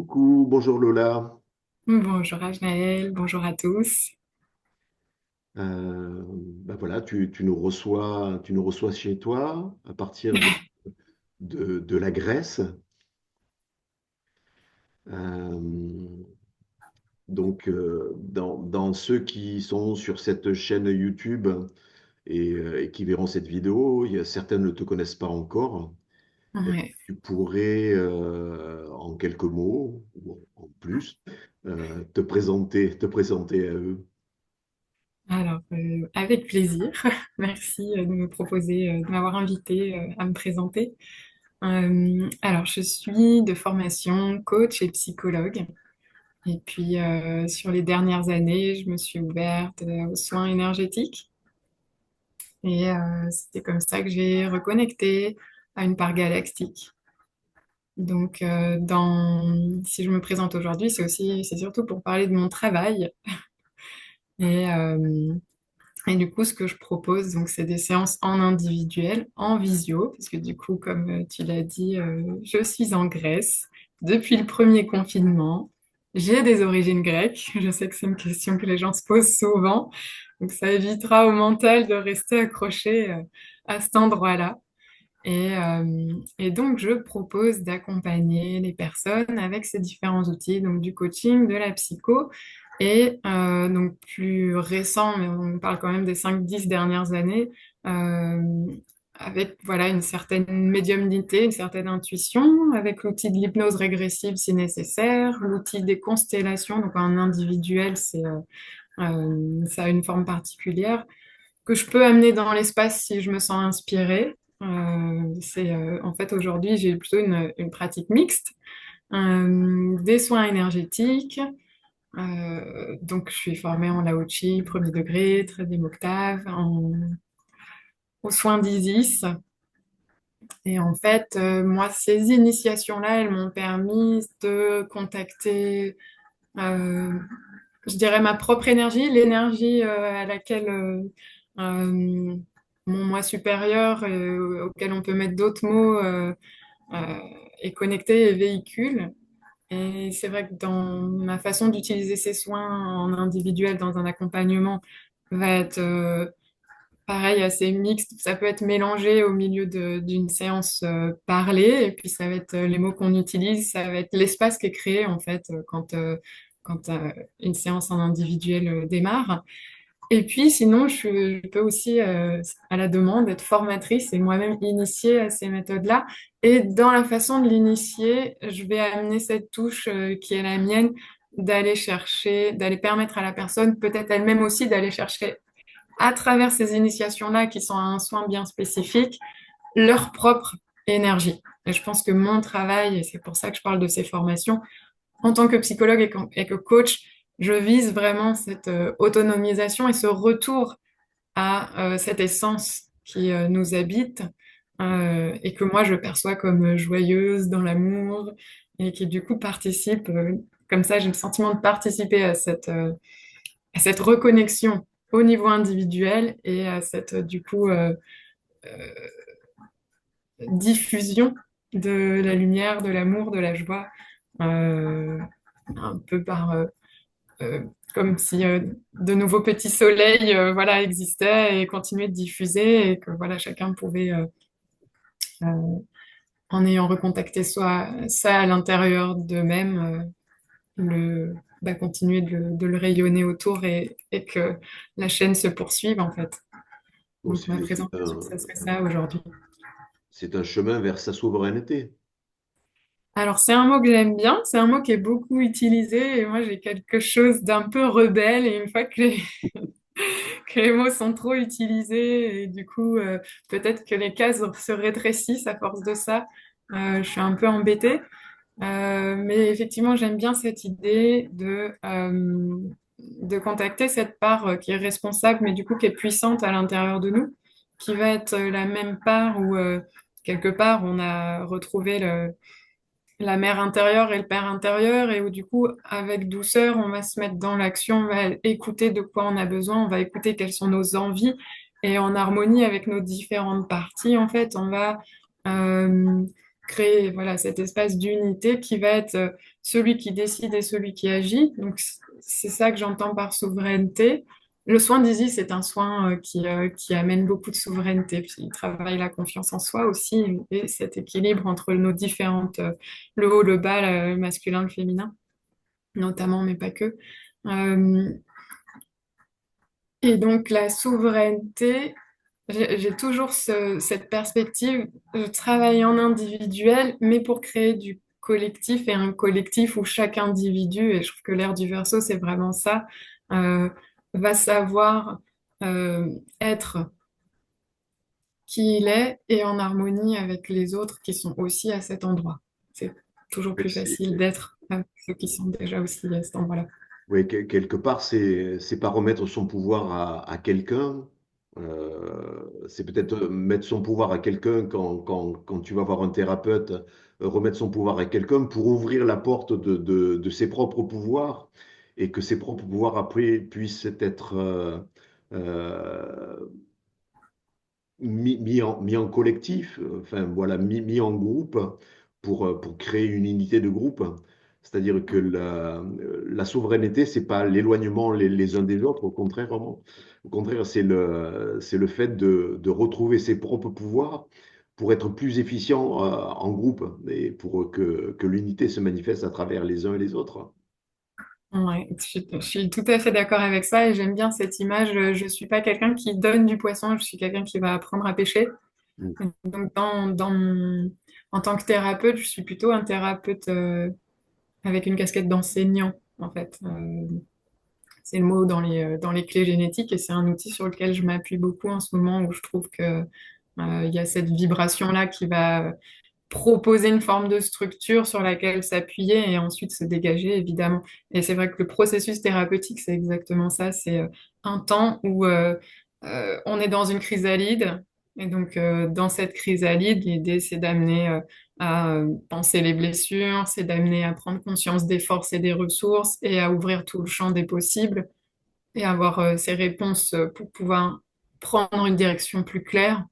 Coucou, bonjour Lola. Bonjour Ajnaël, bonjour à tous. Voilà, tu nous reçois chez toi à partir de la Grèce. Euh, dans ceux qui sont sur cette chaîne YouTube et qui verront cette vidéo, il y a certaines ne te connaissent pas encore. Ouais. Tu pourrais, en quelques mots ou en plus, te présenter à eux. Alors, avec plaisir. Merci de me proposer, de m'avoir invité à me présenter. Alors, je suis de formation coach et psychologue. Et puis, sur les dernières années, je me suis ouverte aux soins énergétiques. Et c'était comme ça que j'ai reconnecté à une part galactique. Donc, si je me présente aujourd'hui, c'est surtout pour parler de mon travail. Et, euh, Et du coup, ce que je propose, donc, c'est des séances en individuel, en visio, parce que du coup, comme tu l'as dit, je suis en Grèce depuis le premier confinement. J'ai des origines grecques. Je sais que c'est une question que les gens se posent souvent. Donc, ça évitera au mental de rester accroché à cet endroit-là. Et donc, je propose d'accompagner les personnes avec ces différents outils, donc du coaching, de la psycho, et donc plus récent, mais on parle quand même des 5-10 dernières années, euh, avec voilà une certaine médiumnité, une certaine intuition, avec l'outil de l'hypnose régressive si nécessaire, l'outil des constellations, donc en individuel, ça a une forme particulière que je peux amener dans l'espace si je me sens inspirée. En fait, aujourd'hui, j'ai plutôt une pratique mixte, des soins énergétiques. Donc, je suis formée en Lao Chi, premier degré, 13e octave, aux soins d'Isis. Et en fait, moi, ces initiations-là, elles m'ont permis de contacter, euh, je dirais, ma propre énergie, l'énergie à laquelle euh, mon moi supérieur, auquel on peut mettre d'autres mots, euh, est connecté et véhicule. Et c'est vrai que dans ma façon d'utiliser ces soins en individuel dans un accompagnement va être pareil, assez mixte. Ça peut être mélangé au milieu d'une séance parlée, et puis ça va être les mots qu'on utilise, ça va être l'espace qui est créé en fait quand une séance en individuel démarre. Et puis sinon, je peux aussi, à la demande, être formatrice et moi-même initier à ces méthodes-là. Et dans la façon de l'initier, je vais amener cette touche qui est la mienne, d'aller chercher, d'aller permettre à la personne, peut-être elle-même aussi, d'aller chercher à travers ces initiations-là qui sont un soin bien spécifique, leur propre énergie. Et je pense que mon travail, et c'est pour ça que je parle de ces formations, en tant que psychologue et que coach, je vise vraiment cette autonomisation et ce retour à cette essence qui nous habite et que moi je perçois comme joyeuse dans l'amour et qui du coup participe, comme ça j'ai le sentiment de participer à cette reconnexion au niveau individuel et à cette du coup diffusion de la lumière, de l'amour, de la joie, euh, un peu euh, comme si de nouveaux petits soleils voilà, existaient et continuaient de diffuser et que voilà, chacun pouvait, euh, en ayant recontacté ça à l'intérieur d'eux-mêmes, continuer de le rayonner autour et que la chaîne se poursuive en fait. Bon, Donc ma présentation, ça serait ça aujourd'hui. c'est un chemin vers sa souveraineté. Alors c'est un mot que j'aime bien, c'est un mot qui est beaucoup utilisé et moi j'ai quelque chose d'un peu rebelle et une fois que les mots sont trop utilisés et du coup peut-être que les cases se rétrécissent à force de ça. Je suis un peu embêtée. Mais effectivement, j'aime bien cette idée de contacter cette part qui est responsable, mais du coup qui est puissante à l'intérieur de nous, qui va être la même part où quelque part on a retrouvé la mère intérieure et le père intérieur, et où du coup, avec douceur, on va se mettre dans l'action, on va écouter de quoi on a besoin, on va écouter quelles sont nos envies, et en harmonie avec nos différentes parties, en fait, on va euh, créer voilà, cet espace d'unité qui va être celui qui décide et celui qui agit. Donc, c'est ça que j'entends par souveraineté. Le soin d'Easy, c'est un soin qui amène beaucoup de souveraineté. Puis il travaille la confiance en soi aussi et cet équilibre entre nos différentes, le haut, le bas, le masculin, le féminin, notamment, mais pas que. Euh, et donc, la souveraineté, j'ai toujours cette perspective. Je travaille en individuel, mais pour créer du collectif et un collectif où chaque individu, et je trouve que l'ère du Verseau, c'est vraiment ça, euh, va savoir euh, être qui il est et en harmonie avec les autres qui sont aussi à cet endroit. C'est toujours Oui, plus facile d'être avec ceux qui sont déjà aussi à cet endroit-là. oui, quelque part, c'est pas remettre son pouvoir à quelqu'un. C'est peut-être mettre son pouvoir à quelqu'un quand tu vas voir un thérapeute, remettre son pouvoir à quelqu'un pour ouvrir la porte de ses propres pouvoirs et que ses propres pouvoirs après puissent être euh, mis en collectif, enfin voilà, mis en groupe pour créer une unité de groupe. C'est-à-dire que la souveraineté, c'est pas l'éloignement les uns des autres, au contraire, c'est le fait de retrouver ses propres pouvoirs pour être plus efficient en groupe et pour que l'unité se manifeste à travers les uns et les autres. Ouais, je suis tout à fait d'accord avec ça et j'aime bien cette image. Je suis pas quelqu'un qui donne du poisson, je suis quelqu'un qui va apprendre à pêcher. Mm. Donc, en tant que thérapeute, je suis plutôt un thérapeute avec une casquette d'enseignant, en fait. C'est le mot dans les clés génétiques et c'est un outil sur lequel je m'appuie beaucoup en ce moment où je trouve que, il y a cette vibration-là qui va proposer une forme de structure sur laquelle s'appuyer et ensuite se dégager, évidemment. Et c'est vrai que le processus thérapeutique, c'est exactement ça. C'est un temps où on est dans une chrysalide. Et donc, dans cette chrysalide, l'idée, c'est d'amener à penser les blessures, c'est d'amener à prendre conscience des forces et des ressources et à ouvrir tout le champ des possibles et avoir ces réponses pour pouvoir prendre une direction plus claire,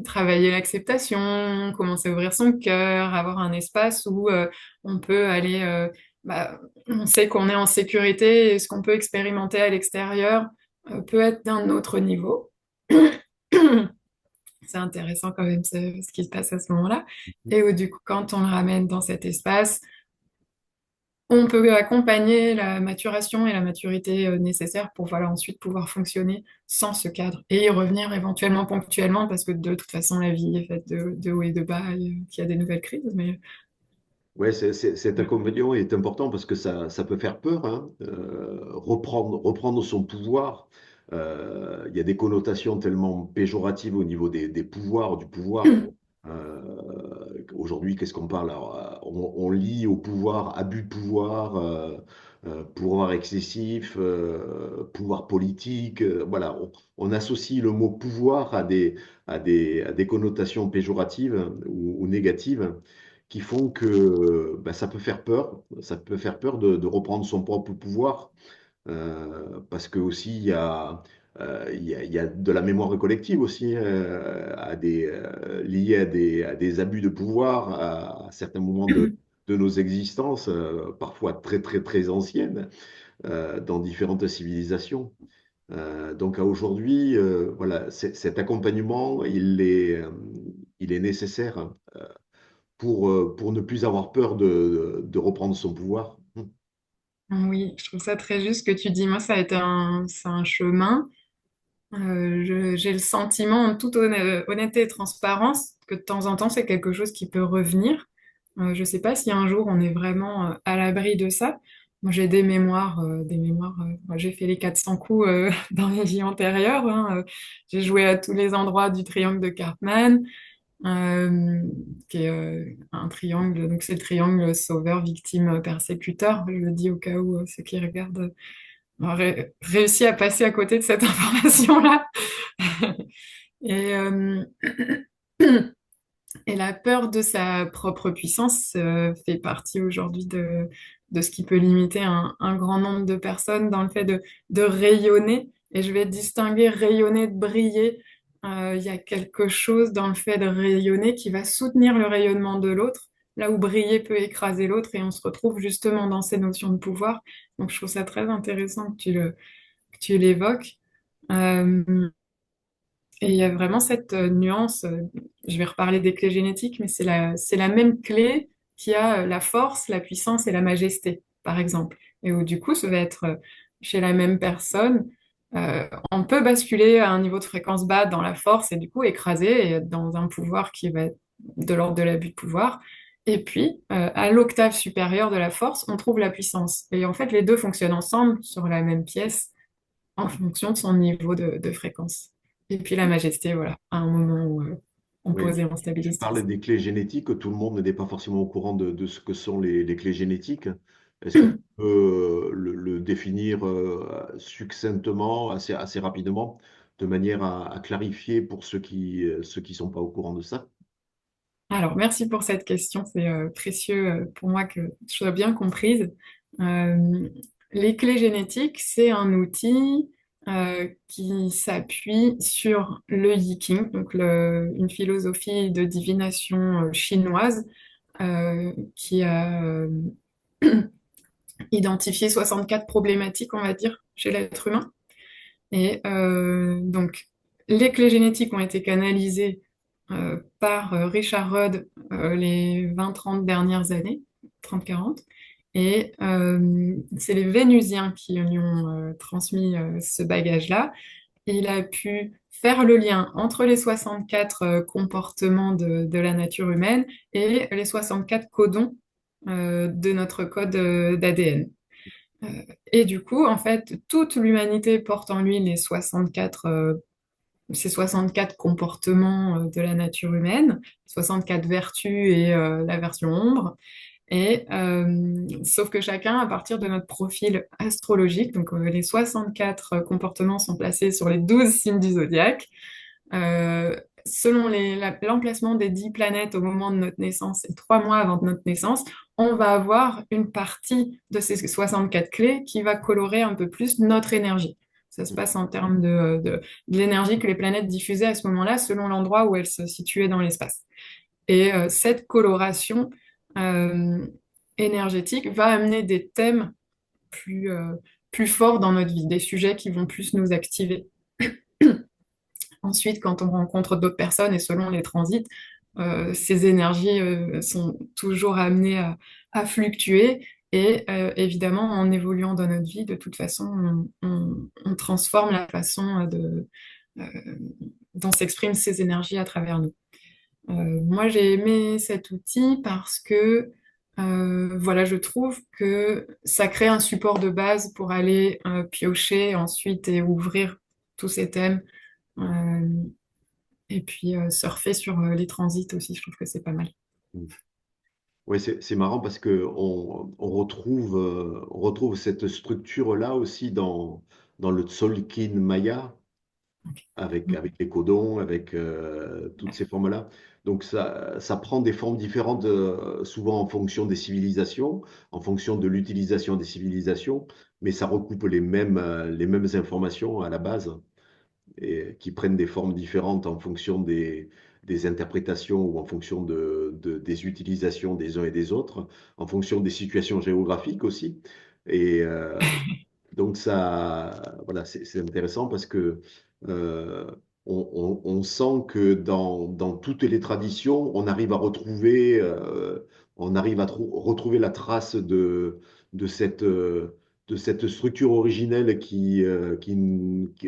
travailler l'acceptation, commencer à ouvrir son cœur, avoir un espace où on peut aller, on sait qu'on est en sécurité et ce qu'on peut expérimenter à l'extérieur peut être d'un autre niveau. C'est intéressant quand même ce qui se passe à ce moment-là. Et du coup, quand on le ramène dans cet espace, on peut accompagner la maturation et la maturité nécessaires pour voilà, ensuite pouvoir fonctionner sans ce cadre et y revenir éventuellement ponctuellement parce que de toute façon, la vie est faite de hauts et de bas et qu'il y a des nouvelles crises. Mais Ouais, cet inconvénient est important parce que ça peut faire peur, hein. Reprendre son pouvoir. Il y a des connotations tellement péjoratives au niveau des pouvoirs, du pouvoir. Aujourd'hui, qu'est-ce qu'on parle? Alors, on lie au pouvoir, abus de pouvoir, pouvoir excessif, pouvoir politique. Voilà, on associe le mot pouvoir à des connotations péjoratives ou négatives qui font que bah, ça peut faire peur. Ça peut faire peur de reprendre son propre pouvoir parce que aussi il y a de la mémoire collective aussi liée à des abus de pouvoir à certains moments de nos existences, parfois très très très anciennes, dans différentes civilisations. Donc à aujourd'hui, voilà, cet accompagnement, il est nécessaire pour ne plus avoir peur de reprendre son pouvoir. oui, je trouve ça très juste ce que tu dis. Moi, ça a été c'est un chemin. J'ai le sentiment, en toute honnêteté et transparence, que de temps en temps, c'est quelque chose qui peut revenir. Je ne sais pas si un jour on est vraiment à l'abri de ça. Moi, j'ai des mémoires. Moi, j'ai fait les 400 coups dans les vies antérieures, hein. J'ai joué à tous les endroits du triangle de Cartman, euh, qui est un triangle. Donc, c'est le triangle sauveur, victime, persécuteur. Je le dis au cas où ceux qui regardent auraient réussi à passer à côté de cette information-là. Et, et la peur de sa propre puissance fait partie aujourd'hui de ce qui peut limiter un grand nombre de personnes dans le fait de rayonner. Et je vais distinguer rayonner de briller. il y a quelque chose dans le fait de rayonner qui va soutenir le rayonnement de l'autre, là où briller peut écraser l'autre, et on se retrouve justement dans ces notions de pouvoir. Donc je trouve ça très intéressant que tu l'évoques. Euh, et il y a vraiment cette nuance, je vais reparler des clés génétiques, mais c'est la même clé qui a la force, la puissance et la majesté, par exemple. Et où du coup, ça va être chez la même personne, on peut basculer à un niveau de fréquence bas dans la force et du coup écraser et être dans un pouvoir qui va être de l'ordre de l'abus de pouvoir. Et puis, à l'octave supérieure de la force, on trouve la puissance. Et en fait, les deux fonctionnent ensemble sur la même pièce en fonction de son niveau de fréquence. Et puis la majesté, voilà, à un moment où on Oui, pose et on tu stabilise tout parles ça. des clés génétiques, tout le monde n'est pas forcément au courant de ce que sont les clés génétiques. Est-ce que tu peux le définir succinctement, assez rapidement, de manière à clarifier pour ceux qui sont pas au courant de ça? Alors, merci pour cette question, c'est précieux pour moi que je sois bien comprise. Euh, les clés génétiques, c'est un outil qui s'appuie sur le Yiking, donc une philosophie de divination chinoise qui a identifié 64 problématiques, on va dire, chez l'être humain. Et donc, les clés génétiques ont été canalisées par Richard Rudd les 20-30 dernières années, 30-40. Et c'est les Vénusiens qui lui ont transmis ce bagage-là. Il a pu faire le lien entre les 64 comportements de la nature humaine et les 64 codons de notre code d'ADN. Euh, et du coup, en fait, toute l'humanité porte en lui ces 64 comportements de la nature humaine, 64 vertus et la version ombre. Et sauf que chacun, à partir de notre profil astrologique, donc les 64 comportements sont placés sur les 12 signes du zodiaque. Euh, selon l'emplacement des 10 planètes au moment de notre naissance et 3 mois avant de notre naissance, on va avoir une partie de ces 64 clés qui va colorer un peu plus notre énergie. Ça se passe en termes de l'énergie que les planètes diffusaient à ce moment-là, selon l'endroit où elles se situaient dans l'espace. Et cette coloration euh, énergétique va amener des thèmes plus, plus forts dans notre vie, des sujets qui vont plus nous activer. Ensuite, quand on rencontre d'autres personnes et selon les transits, ces énergies sont toujours amenées à fluctuer. Et évidemment, en évoluant dans notre vie, de toute façon, on transforme la façon euh, dont s'expriment ces énergies à travers nous. Moi, j'ai aimé cet outil parce que voilà, je trouve que ça crée un support de base pour aller piocher ensuite et ouvrir tous ces thèmes. Euh, et puis surfer sur les transits aussi, je trouve que c'est pas mal. Oui, c'est marrant parce que on retrouve cette structure-là aussi dans le Tzolk'in Maya, Ok. avec les codons, avec toutes ces formes-là. Donc ça prend des formes différentes, souvent en fonction des civilisations, en fonction de l'utilisation des civilisations, mais ça recoupe les mêmes informations à la base, et qui prennent des formes différentes en fonction des interprétations ou en fonction des utilisations des uns et des autres, en fonction des situations géographiques aussi. Et donc voilà, c'est intéressant parce que euh, on sent que dans toutes les traditions, on arrive à retrouver la trace de de cette structure originelle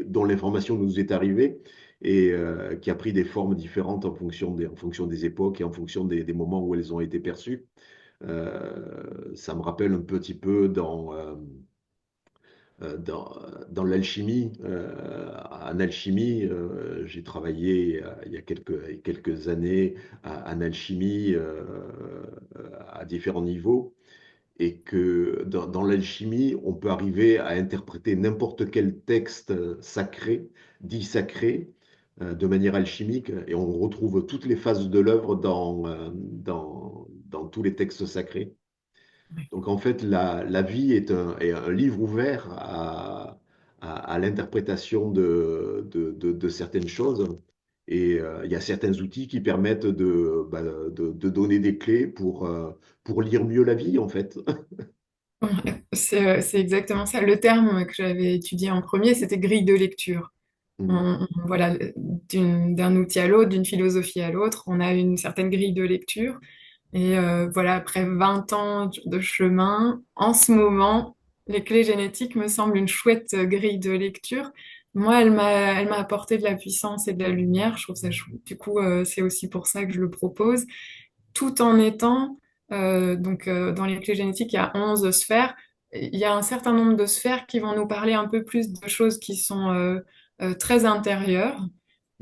dont l'information nous est arrivée et qui a pris des formes différentes en fonction des époques et en fonction des moments où elles ont été perçues. Ça me rappelle un petit peu dans l'alchimie. En alchimie, j'ai travaillé il y a quelques années en alchimie à différents niveaux et que dans l'alchimie, on peut arriver à interpréter n'importe quel texte sacré, dit sacré, de manière alchimique, et on retrouve toutes les phases de l'œuvre dans tous les textes sacrés. Ouais. Donc en fait, la vie est un livre ouvert à l'interprétation de certaines choses. Et il y a certains outils qui permettent de donner des clés pour lire mieux la vie, en fait. Ouais, c'est exactement ça. Le terme que j'avais étudié en premier, c'était grille de lecture. Mm, Voilà, d'un outil à l'autre, d'une philosophie à l'autre, on a une certaine grille de lecture. Et voilà, après 20 ans de chemin, en ce moment, les clés génétiques me semblent une chouette grille de lecture. Moi, elle m'a apporté de la puissance et de la lumière. Je trouve ça chouette. Du coup, c'est aussi pour ça que je le propose, tout en étant, dans les clés génétiques, il y a 11 sphères. Il y a un certain nombre de sphères qui vont nous parler un peu plus de choses qui sont très intérieures.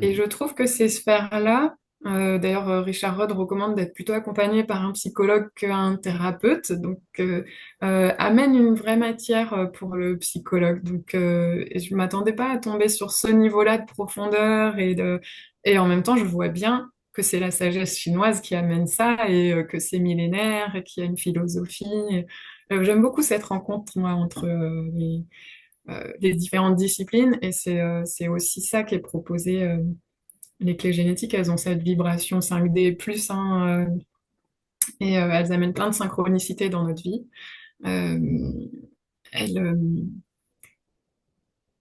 Et je mm. trouve que ces sphères-là, d'ailleurs, Richard Rudd recommande d'être plutôt accompagné par un psychologue qu'un thérapeute, amènent une vraie matière pour le psychologue. Et je m'attendais pas à tomber sur ce niveau-là de profondeur et en même temps, je vois bien que c'est la sagesse chinoise qui amène ça et que c'est millénaire et qu'il y a une philosophie. J'aime beaucoup cette rencontre, moi, entre les différentes disciplines et c'est aussi ça qui est proposé. Les clés génétiques, elles ont cette vibration 5D+, hein, et elles amènent plein de synchronicité dans notre vie. Euh, elles, euh,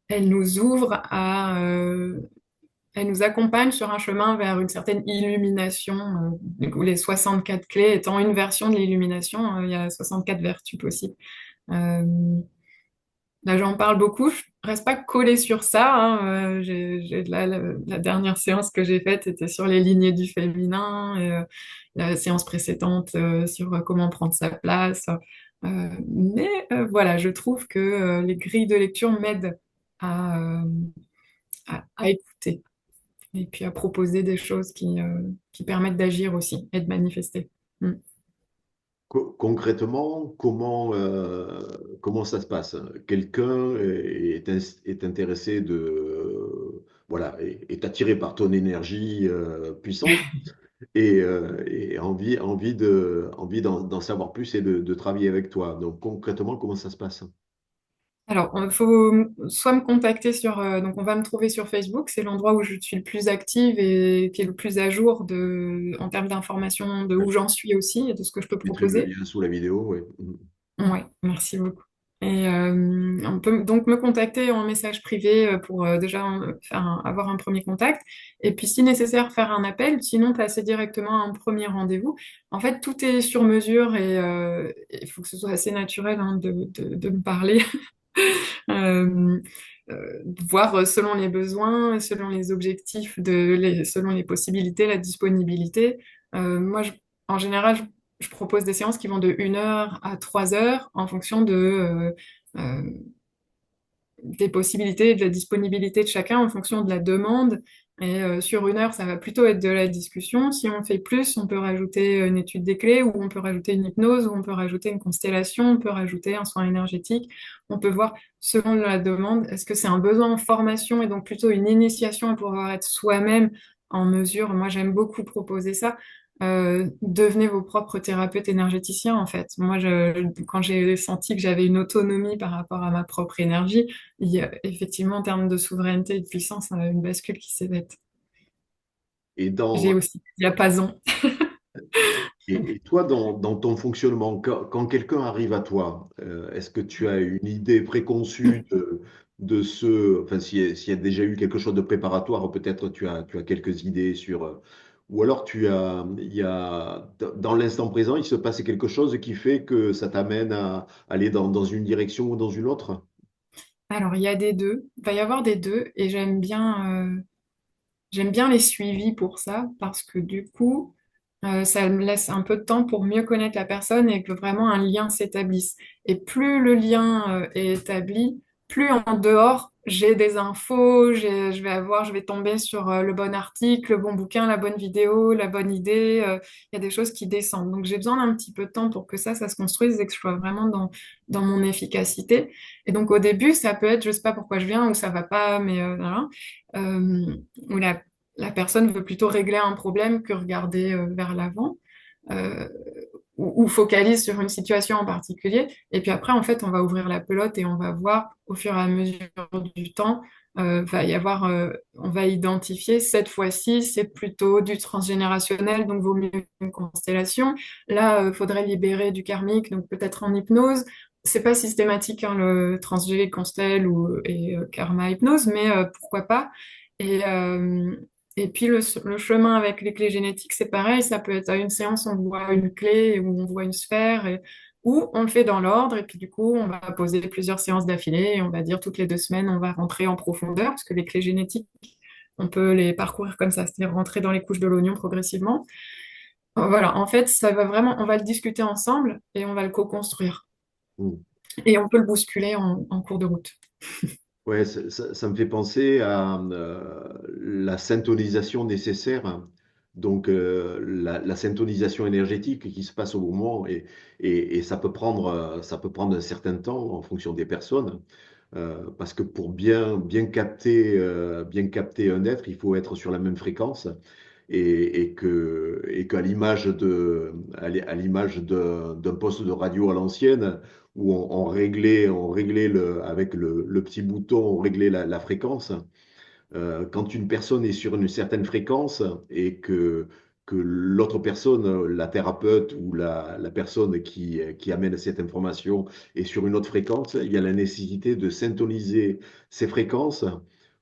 elles nous ouvrent elles nous accompagnent sur un chemin vers une certaine illumination. Du coup, les 64 clés étant une version de l'illumination, il y a 64 vertus possibles. Euh, Là, j'en parle beaucoup. Je reste pas collée sur ça, hein. La dernière séance que j'ai faite était sur les lignées du féminin, et la séance précédente sur comment prendre sa place. Voilà, je trouve que les grilles de lecture m'aident à, à écouter et puis à proposer des choses qui permettent d'agir aussi et de manifester. Mm. Concrètement, comment ça se passe? Quelqu'un est intéressé voilà, est attiré par ton énergie puissante et envie d'en savoir plus et de travailler avec toi. Donc concrètement, comment ça se passe? Alors, il faut soit me contacter donc on va me trouver sur Facebook, c'est l'endroit où je suis le plus active et qui est le plus à jour en termes d'informations, de Ouais. où j'en suis aussi et de ce que je peux Je mettrai le proposer. lien sous la vidéo. Ouais. Ouais, merci beaucoup. Et on peut donc me contacter en message privé pour déjà avoir un premier contact. Et puis, si nécessaire, faire un appel. Sinon, passer directement à un premier rendez-vous. En fait, tout est sur mesure et il faut que ce soit assez naturel, hein, de me parler. Euh, Voir selon les besoins, selon les objectifs, selon les possibilités, la disponibilité. Moi, en général, je propose des séances qui vont de 1 heure à 3 heures en fonction euh, des possibilités et de la disponibilité de chacun, en fonction de la demande. Et sur 1 heure, ça va plutôt être de la discussion. Si on fait plus, on peut rajouter une étude des clés, ou on peut rajouter une hypnose, ou on peut rajouter une constellation, on peut rajouter un soin énergétique. On peut voir selon la demande, est-ce que c'est un besoin en formation et donc plutôt une initiation à pouvoir être soi-même en mesure. Moi, j'aime beaucoup proposer ça. Devenez vos propres thérapeutes énergéticiens, en fait. Moi, quand j'ai senti que j'avais une autonomie par rapport à ma propre énergie, il y a effectivement, en termes de souveraineté et de puissance, une bascule qui s'est faite. Et, J'ai dans, aussi le diapason. et toi, dans ton fonctionnement, quand quelqu'un arrive à toi, est-ce que tu as une idée préconçue enfin, s'il y a déjà eu quelque chose de préparatoire, peut-être tu as quelques idées sur, ou alors dans l'instant présent, il se passe quelque chose qui fait que ça t'amène à aller dans une direction ou dans une autre? Alors, il y a des deux. Il va y avoir des deux. Et j'aime bien les suivis pour ça, parce que du coup, ça me laisse un peu de temps pour mieux connaître la personne et que vraiment un lien s'établisse. Et plus le lien est établi, plus en dehors, j'ai des infos, je vais tomber sur le bon article, le bon bouquin, la bonne vidéo, la bonne idée. Il y a des choses qui descendent. Donc j'ai besoin d'un petit peu de temps pour que ça se construise et que je sois vraiment dans mon efficacité. Et donc au début, ça peut être, je sais pas pourquoi je viens ou ça va pas, mais voilà. Euh, où la personne veut plutôt régler un problème que regarder vers l'avant, euh, ou focalise sur une situation en particulier. Et puis après, en fait, on va ouvrir la pelote et on va voir au fur et à mesure du temps va y avoir, on va identifier cette fois-ci, c'est plutôt du transgénérationnel, donc vaut mieux une constellation. Là, faudrait libérer du karmique, donc peut-être en hypnose. C'est pas systématique, hein, le transgé, constel et karma hypnose, mais pourquoi pas. Et, euh, et puis le chemin avec les clés génétiques, c'est pareil, ça peut être à une séance, on voit une clé ou on voit une sphère, ou on le fait dans l'ordre, et puis du coup, on va poser plusieurs séances d'affilée, et on va dire toutes les 2 semaines, on va rentrer en profondeur, parce que les clés génétiques, on peut les parcourir comme ça, c'est-à-dire rentrer dans les couches de l'oignon progressivement. Voilà, en fait, ça va vraiment, on va le discuter ensemble, et on va le co-construire. Mm. Et on peut le bousculer en cours de route. Ouais, ça me fait penser à la syntonisation nécessaire, hein. Donc, la syntonisation énergétique qui se passe au moment, et ça peut prendre un certain temps en fonction des personnes, parce que pour bien capter un être, il faut être sur la même fréquence, et qu'à à l'image d'un poste de radio à l'ancienne, où on réglait avec le petit bouton, on réglait la fréquence. Quand une personne est sur une certaine fréquence et que l'autre personne, la thérapeute ou la personne qui amène cette information est sur une autre fréquence, il y a la nécessité de syntoniser ces fréquences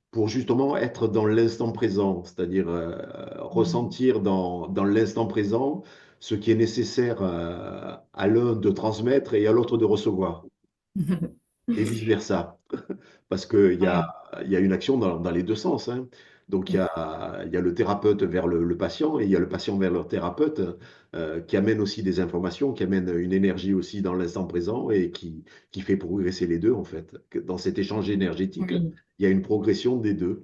pour justement être dans l'instant présent, c'est-à-dire ressentir dans l'instant présent ce qui est nécessaire à l'un de transmettre et à l'autre de recevoir, et vice-versa. Parce Ouais. il y a une action dans les deux sens, hein. Donc il y a le thérapeute vers le patient, et il y a le patient vers le thérapeute, qui amène aussi des informations, qui amène une énergie aussi dans l'instant présent, et qui fait progresser les deux en fait. Dans cet échange énergétique, Oui. il y a une progression des deux.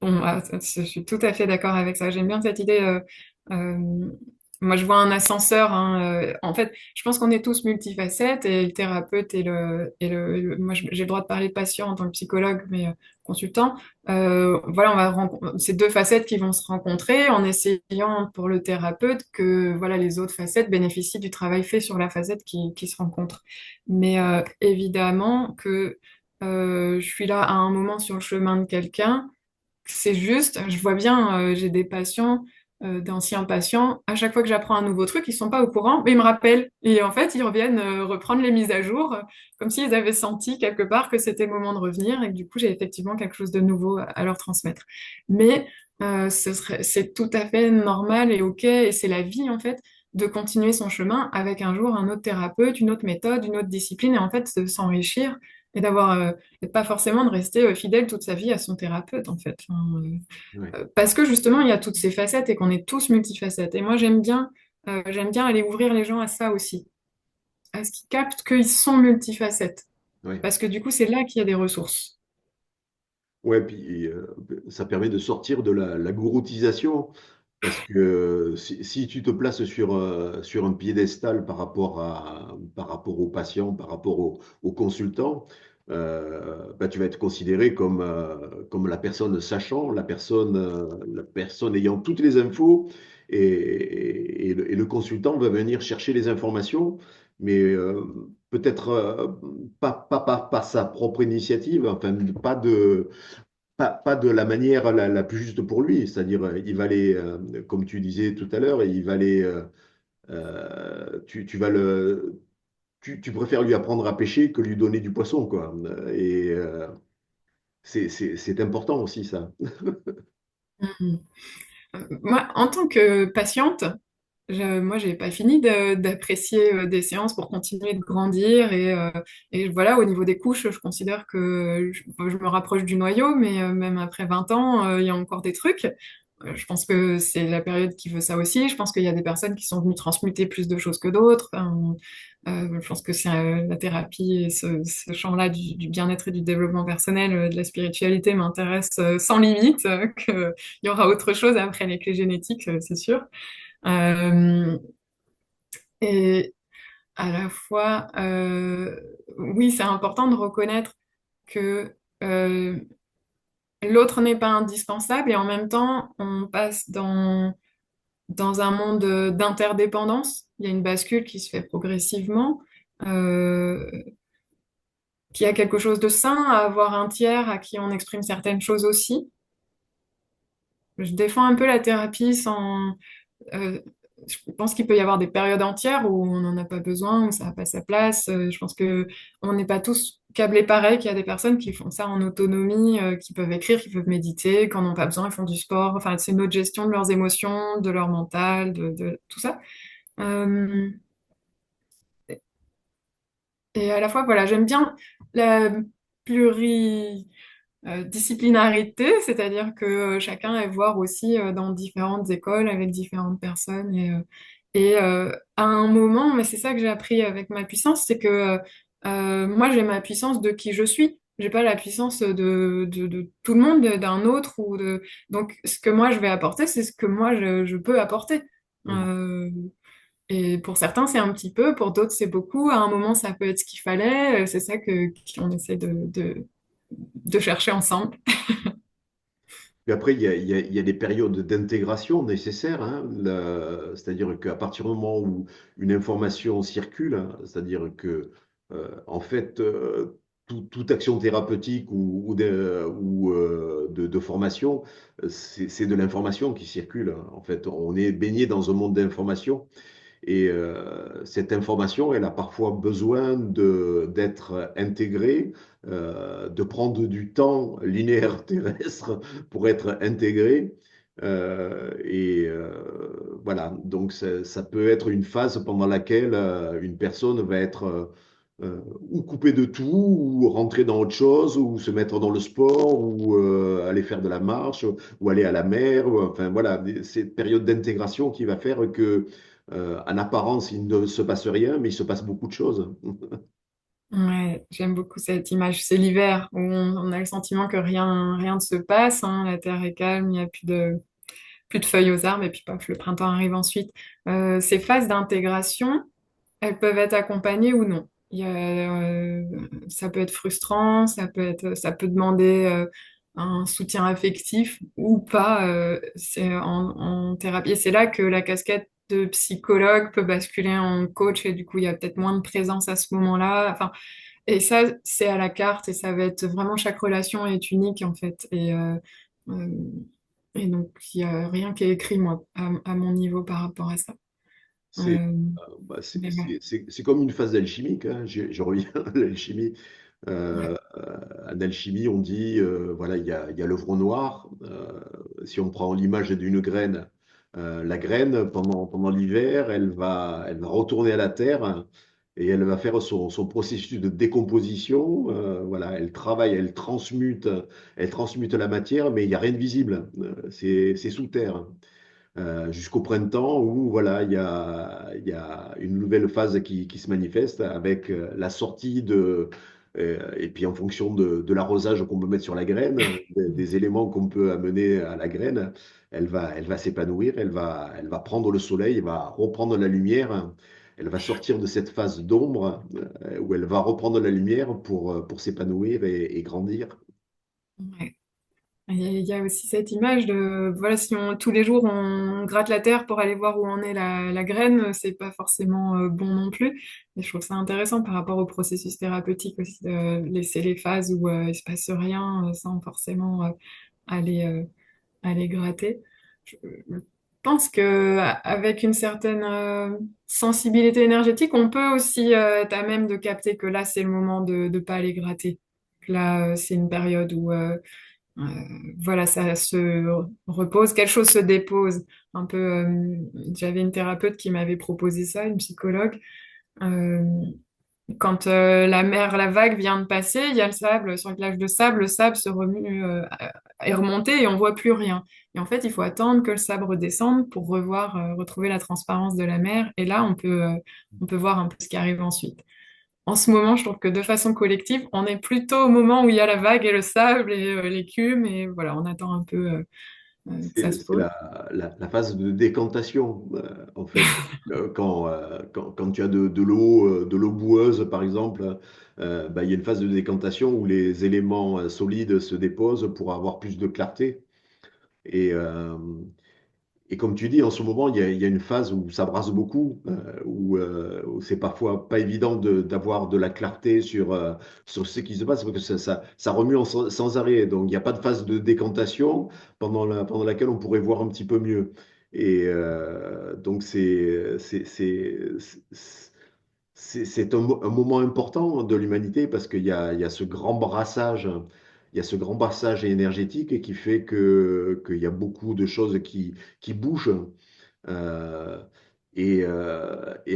Bon, je suis tout à fait d'accord avec ça. J'aime bien cette idée. Euh, Moi, je vois un ascenseur, hein, en fait, je pense qu'on est tous multifacettes et le thérapeute moi, j'ai le droit de parler de patient en tant que psychologue, mais consultant. Voilà, ces deux facettes qui vont se rencontrer en essayant pour le thérapeute que voilà les autres facettes bénéficient du travail fait sur la facette qui se rencontre. Mais évidemment que je suis là à un moment sur le chemin de quelqu'un. C'est juste, je vois bien, j'ai des patients, d'anciens patients, à chaque fois que j'apprends un nouveau truc, ils sont pas au courant, mais ils me rappellent. Et en fait, ils reviennent reprendre les mises à jour, comme s'ils avaient senti quelque part que c'était le moment de revenir et que du coup, j'ai effectivement quelque chose de nouveau à leur transmettre. Mais c'est tout à fait normal et OK, et c'est la vie en fait, de continuer son chemin avec un jour un autre thérapeute, une autre méthode, une autre discipline, et en fait, de s'enrichir et et pas forcément de rester fidèle toute sa vie à son thérapeute, en fait. Enfin, Ouais, parce que justement, il y a toutes ces facettes et qu'on est tous multifacettes. Et moi, j'aime bien aller ouvrir les gens à ça aussi, à ce qu'ils captent qu'ils sont multifacettes. ouais. Parce que du coup, c'est là qu'il y a des ressources. Ouais, puis ça permet de sortir de la gouroutisation. Parce que si tu te places sur un piédestal par rapport aux patients, par rapport aux consultants, bah, tu vas être considéré comme la personne sachant, la personne ayant toutes les infos, et le consultant va venir chercher les informations, mais peut-être pas sa propre initiative, enfin, pas de la manière la plus juste pour lui. C'est-à-dire, il va aller, comme tu disais tout à l'heure, il va aller, tu vas tu préfères lui apprendre à pêcher que lui donner du poisson, quoi. Et c'est important aussi, ça. Mhm. Moi, en tant que patiente, moi, j'ai pas fini d'apprécier des séances pour continuer de grandir et voilà, au niveau des couches, je considère que je me rapproche du noyau, mais même après 20 ans, il y a encore des trucs. Je pense que c'est la période qui veut ça aussi. Je pense qu'il y a des personnes qui sont venues transmuter plus de choses que d'autres. Enfin, je pense que c'est la thérapie et ce champ-là du bien-être et du développement personnel, de la spiritualité m'intéresse sans limite, qu'il y aura autre chose après les clés génétiques, c'est sûr. Euh, et à la fois, oui, c'est important de reconnaître que l'autre n'est pas indispensable et en même temps, on passe dans un monde d'interdépendance. Il y a une bascule qui se fait progressivement. Euh, qu'il y a quelque chose de sain à avoir un tiers à qui on exprime certaines choses aussi. Je défends un peu la thérapie sans... euh, je pense qu'il peut y avoir des périodes entières où on n'en a pas besoin, où ça n'a pas sa place. Je pense que on n'est pas tous câblés pareil, qu'il y a des personnes qui font ça en autonomie, qui peuvent écrire, qui peuvent méditer, quand on n'en a pas besoin, ils font du sport. Enfin, c'est une autre gestion de leurs émotions, de leur mental, de tout ça. Euh, et à la fois, voilà, j'aime bien la pluridisciplinarité, c'est-à-dire que chacun est voir aussi dans différentes écoles avec différentes personnes à un moment, mais c'est ça que j'ai appris avec ma puissance, c'est que moi j'ai ma puissance de qui je suis. J'ai pas la puissance de tout le monde, d'un autre donc ce que moi je vais apporter, c'est ce que moi je peux apporter. Mhm. Euh, et pour certains, c'est un petit peu, pour d'autres, c'est beaucoup. À un moment, ça peut être ce qu'il fallait. C'est ça qu'on essaie de chercher ensemble. Puis après, il y a des périodes d'intégration nécessaires, hein, c'est-à-dire qu'à partir du moment où une information circule, hein, c'est-à-dire que, en fait, toute action thérapeutique ou de formation, c'est de l'information qui circule, hein. En fait, on est baigné dans un monde d'information. Et cette information, elle a parfois besoin d'être intégrée, de prendre du temps linéaire terrestre pour être intégrée. Voilà, donc ça peut être une phase pendant laquelle une personne va être ou coupée de tout, ou rentrer dans autre chose, ou se mettre dans le sport, ou aller faire de la marche, ou aller à la mer. Enfin voilà, cette période d'intégration qui va faire que en apparence, il ne se passe rien, mais il se passe beaucoup de choses. Ouais, j'aime beaucoup cette image. C'est l'hiver où on a le sentiment que rien ne se passe, hein. La terre est calme, il n'y a plus de feuilles aux arbres, et puis paf, le printemps arrive ensuite. Ces phases d'intégration, elles peuvent être accompagnées ou non. Ça peut être frustrant, ça peut demander un soutien affectif ou pas. C'est en thérapie. Et c'est là que la casquette de psychologue peut basculer en coach et du coup il y a peut-être moins de présence à ce moment-là. Enfin, et ça c'est à la carte et ça va être vraiment chaque relation est unique en fait. Euh, et donc il y a rien qui est écrit moi à mon niveau par rapport à ça. C'est Euh, bah, mais bon, c'est comme une phase d'alchimique, hein. Je reviens à l'alchimie. ouais. En alchimie, on dit, voilà, il y a l'œuvre noire. Si on prend l'image d'une graine, la graine, pendant l'hiver, elle va retourner à la terre et elle va faire son processus de décomposition. Voilà, elle travaille, elle transmute la matière, mais il n'y a rien de visible. C'est sous terre. Jusqu'au printemps où voilà, il y a une nouvelle phase qui se manifeste avec la sortie et puis en fonction de l'arrosage qu'on peut mettre sur la graine, des éléments qu'on peut amener à la graine, elle va s'épanouir, elle va prendre le soleil, elle va reprendre la lumière, elle va sortir de cette phase d'ombre où elle va reprendre la lumière pour s'épanouir et grandir. Ouais. Et il y a aussi cette image de, voilà, si tous les jours on gratte la terre pour aller voir où en est la graine, c'est pas forcément bon non plus. Et je trouve ça intéressant par rapport au processus thérapeutique aussi, de laisser les phases où il se passe rien sans forcément aller, aller gratter. Je pense que avec une certaine sensibilité énergétique, on peut aussi être à même de capter que là, c'est le moment de ne pas aller gratter. Là, c'est une période où euh, voilà, ça se repose, quelque chose se dépose. Un peu, j'avais une thérapeute qui m'avait proposé ça, une psychologue. Euh, Quand la vague vient de passer, il y a le sable, sur le plage de sable, le sable se remue, est remonté et on voit plus rien. Et en fait, il faut attendre que le sable redescende pour retrouver la transparence de la mer. Et là, on peut voir un peu ce qui arrive ensuite. En ce moment, je trouve que de façon collective, on est plutôt au moment où il y a la vague et le sable et l'écume, et voilà, on attend un peu que ça se C'est pose. la phase de décantation, en fait. Quand tu as de l'eau boueuse, par exemple, bah, il y a une phase de décantation où les éléments solides se déposent pour avoir plus de clarté. Et, et comme tu dis, en ce moment, il y a une phase où ça brasse beaucoup, où c'est parfois pas évident d'avoir de la clarté sur ce qui se passe, parce que ça remue sans arrêt. Donc, il n'y a pas de phase de décantation pendant laquelle on pourrait voir un petit peu mieux. Et donc, c'est un moment important de l'humanité parce qu'il y a ce grand brassage, il y a ce grand brassage énergétique qui fait qu'il y a beaucoup de choses qui bougent. euh, et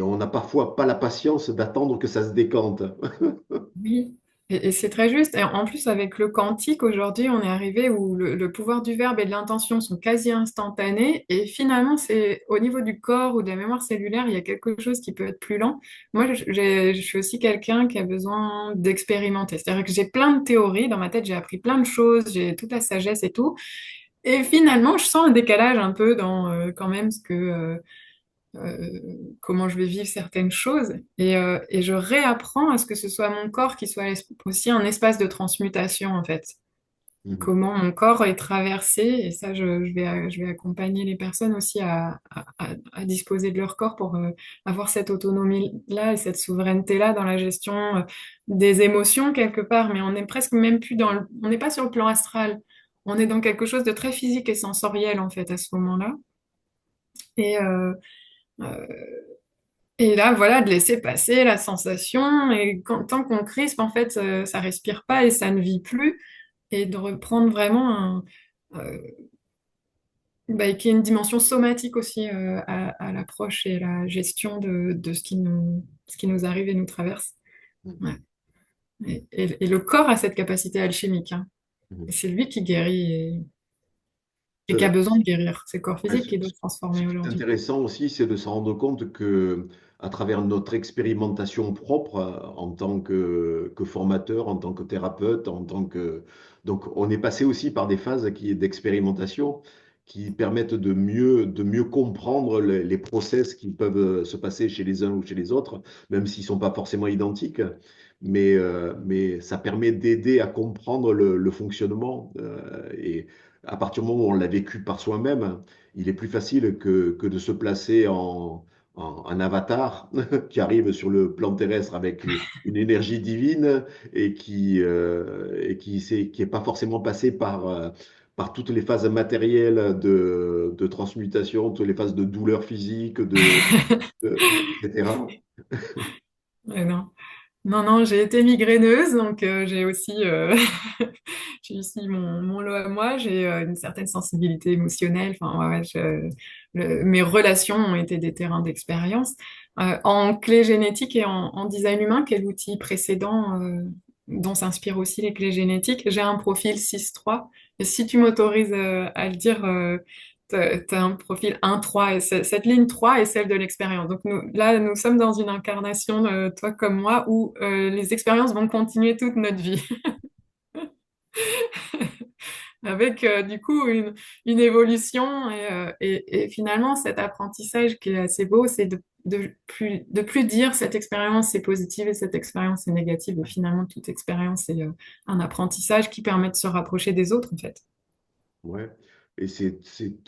on n'a parfois pas la patience d'attendre que ça se décante. Oui, et c'est très juste. Et en plus, avec le quantique, aujourd'hui, on est arrivé où le pouvoir du verbe et de l'intention sont quasi instantanés. Et finalement, c'est au niveau du corps ou de la mémoire cellulaire, il y a quelque chose qui peut être plus lent. Moi, je suis aussi quelqu'un qui a besoin d'expérimenter. C'est-à-dire que j'ai plein de théories dans ma tête, j'ai appris plein de choses, j'ai toute la sagesse et tout. Et finalement, je sens un décalage un peu dans quand même comment je vais vivre certaines choses. Et je réapprends à ce que ce soit mon corps qui soit aussi un espace de transmutation, en fait. Mhm. Comment mon corps est traversé, et ça, je vais accompagner les personnes aussi à disposer de leur corps pour avoir cette autonomie-là et cette souveraineté-là dans la gestion des émotions quelque part, mais on est presque même plus on n'est pas sur le plan astral, on est dans quelque chose de très physique et sensoriel en fait à ce moment-là. Et, euh, Et là, voilà, de laisser passer la sensation. Et tant qu'on crispe, en fait, ça respire pas et ça ne vit plus. Et de reprendre vraiment euh, qu'il y ait une dimension somatique aussi à l'approche et la gestion de ce qui nous arrive et nous traverse. Mhm. Ouais. Et le corps a cette capacité alchimique, hein. Et Mhm. c'est lui qui guérit et qui a besoin de guérir. C'est le corps Ouais, physique qui doit se ce transformer qui est aujourd'hui. intéressant aussi, c'est de se rendre compte que, à travers notre expérimentation propre, en tant que formateur, en tant que thérapeute, donc, on est passé aussi par des phases d'expérimentation qui permettent de mieux comprendre les process qui peuvent se passer chez les uns ou chez les autres, même s'ils ne sont pas forcément identiques. Mais ça permet d'aider à comprendre le fonctionnement. Et à partir du moment où on l'a vécu par soi-même, il est plus facile que de se placer en avatar qui arrive sur le plan terrestre avec une énergie divine qui est pas forcément passé par toutes les phases matérielles de transmutation, toutes les phases de douleur physique, etc. Ouais, non. Non, non, j'ai été migraineuse, donc j'ai aussi, j'ai aussi mon lot à moi. J'ai une certaine sensibilité émotionnelle. Enfin, ouais, ouais, mes relations ont été des terrains d'expérience. En clé génétique et en design humain, qui est l'outil précédent dont s'inspirent aussi les clés génétiques, j'ai un profil 6-3. Et si tu m'autorises à le dire, t'as un profil 1-3 et cette ligne 3 est celle de l'expérience. Donc là, nous sommes dans une incarnation, toi comme moi, où les expériences vont continuer toute notre vie, avec du coup une évolution et finalement cet apprentissage qui est assez beau, c'est de plus dire cette expérience est positive et cette expérience est négative. Et finalement, toute expérience est un apprentissage qui permet de se rapprocher des autres, en fait. Ouais. Et c'est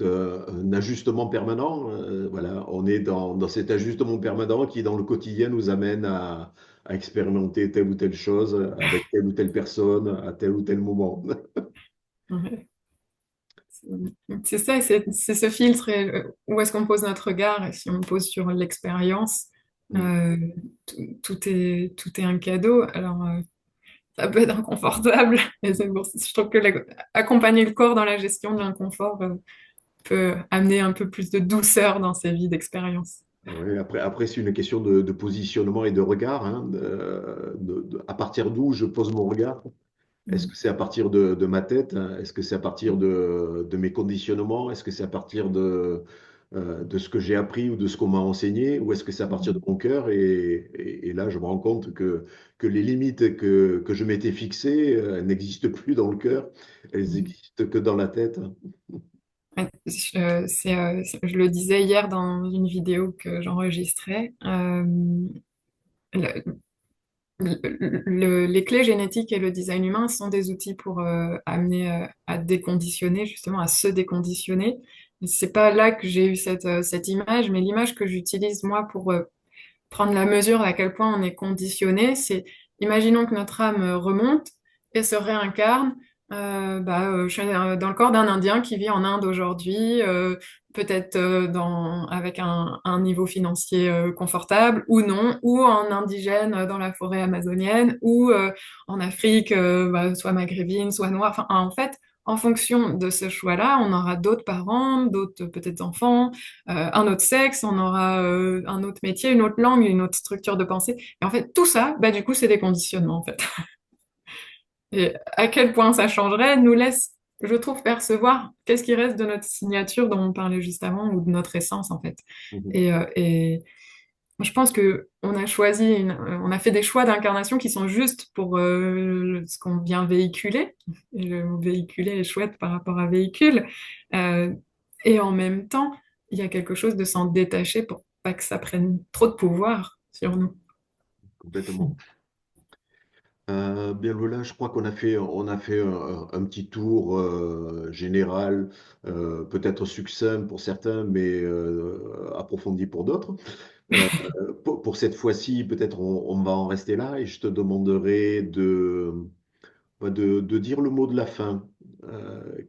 un ajustement permanent. Voilà, on est dans cet ajustement permanent qui, dans le quotidien, nous amène à expérimenter telle ou telle chose avec telle ou telle personne à tel ou tel moment. Ouais. C'est ça, c'est ce filtre, et, où est-ce qu'on pose notre regard, et si on le pose sur l'expérience, Mm. euh, tout est un cadeau. Alors, ça peut être inconfortable, et je trouve que accompagner le corps dans la gestion de l'inconfort peut amener un peu plus de douceur dans ces vies d'expérience. Ouais, après c'est une question de positionnement et de regard, hein, à partir d'où je pose mon regard. Est-ce Mm. que c'est à partir de ma tête? Hein? Est-ce que c'est à partir de mes conditionnements? Est-ce que c'est à partir de ce que j'ai appris ou de ce qu'on m'a enseigné? Ou est-ce que c'est à partir de Mm. mon cœur? Et là, je me rends compte que les limites que je m'étais fixées n'existent plus dans le cœur. Elles Mm. existent que dans la tête. Ouais, je le disais hier dans une vidéo que j'enregistrais. Le- les clés génétiques et le design humain sont des outils pour amener à déconditionner, justement à se déconditionner. C'est pas là que j'ai eu cette image, mais l'image que j'utilise moi pour prendre la mesure à quel point on est conditionné, c'est imaginons que notre âme remonte et se réincarne je suis dans le corps d'un Indien qui vit en Inde aujourd'hui, peut-être avec un niveau financier confortable ou non, ou en indigène dans la forêt amazonienne, ou en Afrique, soit maghrébine, soit noire. Enfin, en fait, en fonction de ce choix-là, on aura d'autres parents, d'autres peut-être enfants, un autre sexe, on aura un autre métier, une autre langue, une autre structure de pensée. Et en fait, tout ça, bah, du coup, c'est des conditionnements, en fait. Et à quel point ça changerait nous laisse, je trouve, percevoir qu'est-ce qui reste de notre signature dont on parlait juste avant, ou de notre essence, en fait. Mhm. Et je pense que on a fait des choix d'incarnation qui sont justes pour ce qu'on vient véhiculer. Et le mot véhiculer est chouette par rapport à véhicule. Euh, et en même temps, il y a quelque chose de s'en détacher pour pas que ça prenne trop de pouvoir sur nous. Complètement. Bien Lola, je crois on a fait un petit tour général, peut-être succinct pour certains, mais approfondi pour d'autres. Euh, pour cette fois-ci, peut-être on va en rester là et je te demanderai de dire le mot de la fin.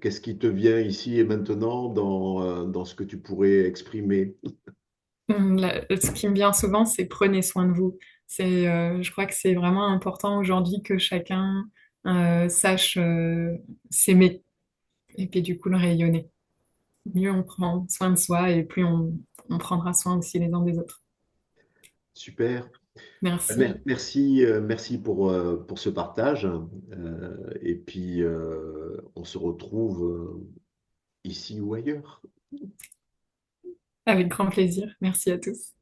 Qu'est-ce qui te vient ici et maintenant dans ce que tu pourrais exprimer? Ce qui me vient souvent, c'est prenez soin de vous. Je crois que c'est vraiment important aujourd'hui que chacun sache s'aimer et puis du coup le rayonner. Mieux on prend soin de soi et plus on prendra soin aussi les uns des autres. Super. Merci. Merci, merci pour ce partage. Et puis, on se retrouve ici ou ailleurs. Avec grand plaisir. Merci à tous.